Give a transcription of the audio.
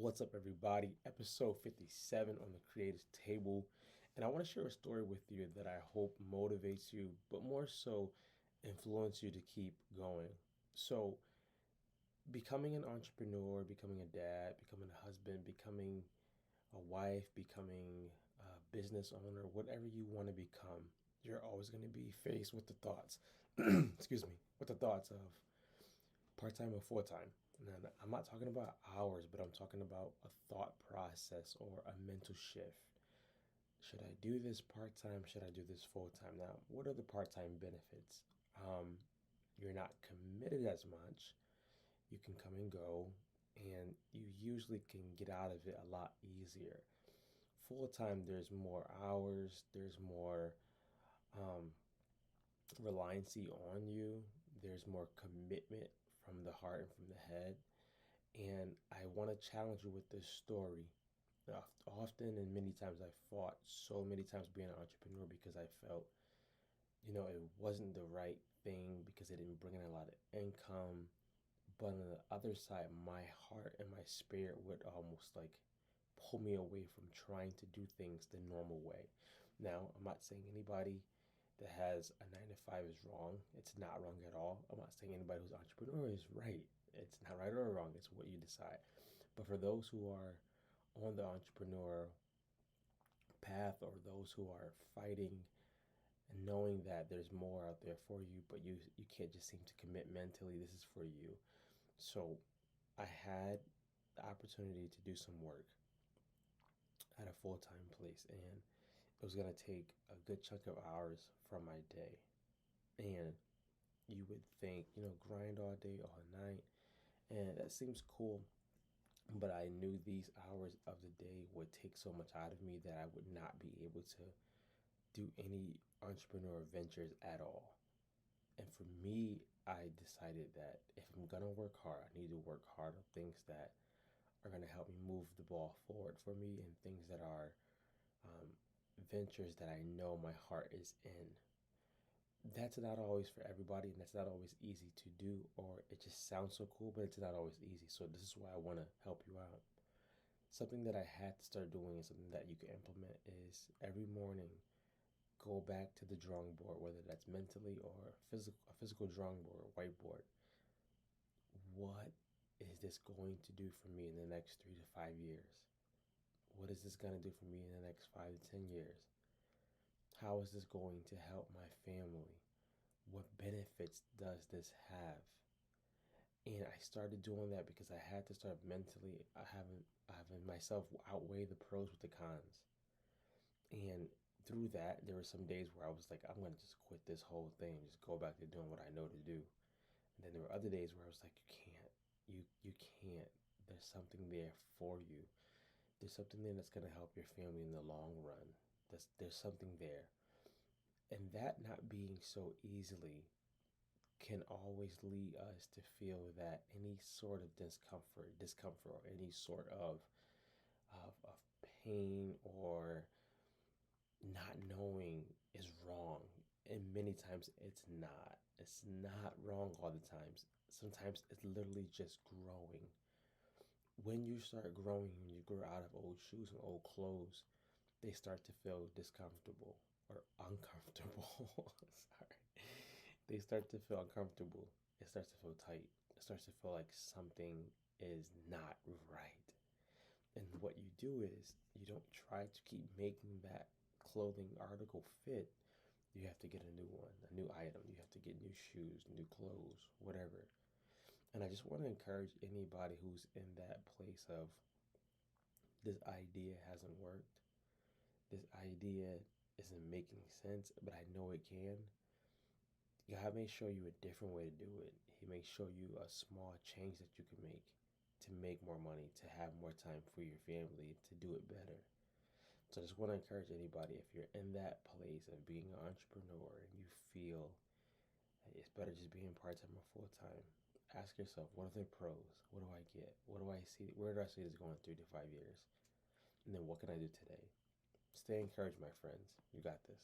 What's up, everybody? Episode 57 on the Creators Table. And I want to share a story with you that I hope motivates you, but more so influence you to keep going. So, becoming an entrepreneur, becoming a dad, becoming a husband, becoming a wife, becoming a business owner, whatever you want to become, you're always going to be faced with the thoughts, excuse me, with the thoughts of part time or full time. And I'm not talking about hours, but I'm talking about a thought process or a mental shift. Should I do this part time? Should I do this full time? Now, what are the part time benefits? Um, you're not committed as much. You can come and go, and you usually can get out of it a lot easier. Full time, there's more hours, there's more um, reliancy on you, there's more commitment from the heart and from the head. And I want to challenge you with this story. Often and many times I fought so many times being an entrepreneur because I felt, it wasn't the right thing because it didn't bring in a lot of income. But on the other side, my heart and my spirit would almost like pull me away from trying to do things the normal way. Now, I'm not saying anybody that has a 9 to 5 is wrong. It's not wrong at all. I'm not saying anybody who's an entrepreneur is right. It's not right or wrong. It's what you decide. But for those who are on the entrepreneur path or those who are fighting and knowing that there's more out there for you, but you can't just seem to commit mentally, this is for you. So I had the opportunity to do some work at a full time place, and it was going to take a good chunk of hours from my day. And you would think, grind all day, all night, and that seems cool. But I knew these hours of the day would take so much out of me that I would not be able to do any entrepreneur ventures at all. And for me, I decided that if I'm gonna work hard, I need to work hard on things that are gonna help me move the ball forward for me and things that are um, ventures that I know my heart is in. That's not always for everybody, and that's not always easy to do, or it just sounds so cool, but it's not always easy. So, this is why I want to help you out. Something that I had to start doing and something that you can implement is every morning go back to the drawing board, whether that's mentally or a physical drawing board or whiteboard. What is this going to do for me in the next 3 to 5 years? What is this going to do for me in the next 5 to 10 years? How is this going to help my family? What benefits does this have? And I started doing that because I had to start mentally having myself outweigh the pros with the cons. And through that, there were some days where I was like, I'm gonna just quit this whole thing and just go back to doing what I know to do. And then there were other days where I was like, you can't, you can't. There's something there for you. There's something there that's gonna help your family in the long run. There's something there. And that not being so easily can always lead us to feel that any sort of discomfort, or any sort of pain or not knowing is wrong. And many times it's not. It's not wrong all the times. Sometimes it's literally just growing. When you start growing, when you grow out of old shoes and old clothes, they start to feel discomfortable or uncomfortable. Sorry. They start to feel uncomfortable. It starts to feel tight. It starts to feel like something is not right. And what you do is you don't try to keep making that clothing article fit. You have to get a new one, a new item. You have to get new shoes, new clothes, whatever. And I just want to encourage anybody who's in that place of this idea hasn't worked. This idea isn't making sense, but I know it can. God may show you a different way to do it. He may show you a small change that you can make to make more money, to have more time for your family, to do it better. So I just want to encourage anybody, if you're in that place of being an entrepreneur and you feel it's better just being part-time or full-time, ask yourself, what are the pros? What do I get? What do I see? Where do I see this going 3 to 5 years? And then what can I do today? Stay encouraged, my friends. You got this.